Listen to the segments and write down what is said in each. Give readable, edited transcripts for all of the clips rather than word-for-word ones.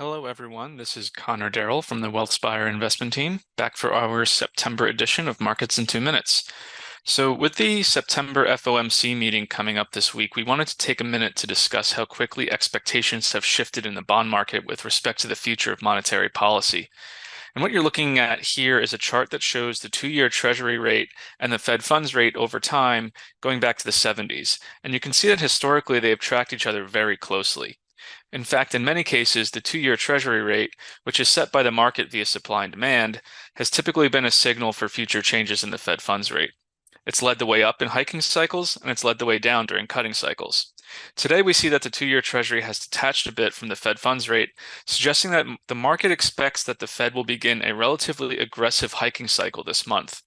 Hello, everyone. This is Connor Darrell from the WealthSpire investment team, back for our September edition of Markets in 2 Minutes. So, with the September FOMC meeting coming up this week, we wanted to take a minute to discuss how quickly expectations have shifted in the bond market with respect to the future of monetary policy. And what you're looking at here is a chart that shows the 2-year Treasury rate and the Fed funds rate over time going back to the 70s. And you can see that historically they have tracked each other very closely. In fact, in many cases, the 2-year Treasury rate, which is set by the market via supply and demand, has typically been a signal for future changes in the Fed funds rate. It's led the way up in hiking cycles, and it's led the way down during cutting cycles. Today, we see that the 2-year Treasury has detached a bit from the Fed funds rate, suggesting that the market expects that the Fed will begin a relatively aggressive hiking cycle this month.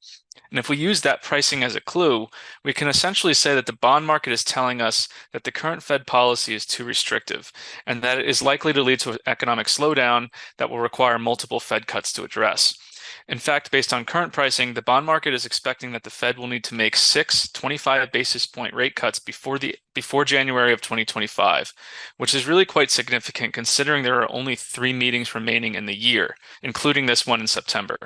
And if we use that pricing as a clue, we can essentially say that the bond market is telling us that the current Fed policy is too restrictive and that it is likely to lead to an economic slowdown that will require multiple Fed cuts to address. In fact, based on current pricing, the bond market is expecting that the Fed will need to make 6 25 basis point rate cuts before January of 2025, which is really quite significant considering there are only 3 meetings remaining in the year, including this one in September.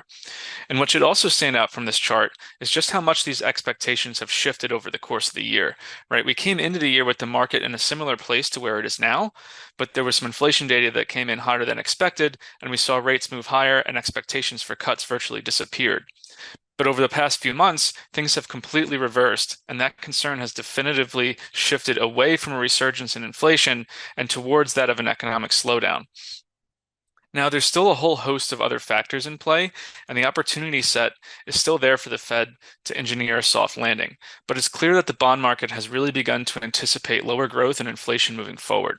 And what should also stand out from this chart is just how much these expectations have shifted over the course of the year, right? We came into the year with the market in a similar place to where it is now, but there was some inflation data that came in hotter than expected, and we saw rates move higher and expectations for cuts virtually disappeared. But over the past few months, things have completely reversed, and that concern has definitively shifted away from a resurgence in inflation and towards that of an economic slowdown. Now, there's still a whole host of other factors in play, and the opportunity set is still there for the Fed to engineer a soft landing. But it's clear that the bond market has really begun to anticipate lower growth and inflation moving forward.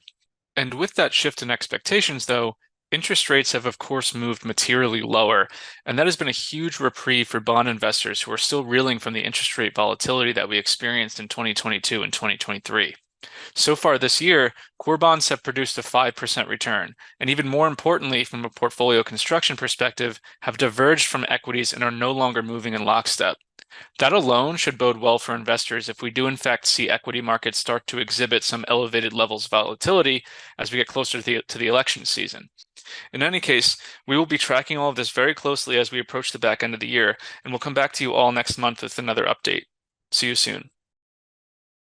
And with that shift in expectations, though, interest rates have, of course, moved materially lower, and that has been a huge reprieve for bond investors who are still reeling from the interest rate volatility that we experienced in 2022 and 2023. So far this year, core bonds have produced a 5% return, and even more importantly, from a portfolio construction perspective, have diverged from equities and are no longer moving in lockstep. That alone should bode well for investors if we do in fact see equity markets start to exhibit some elevated levels of volatility as we get closer to the election season. In any case, we will be tracking all of this very closely as we approach the back end of the year, and we'll come back to you all next month with another update. See you soon.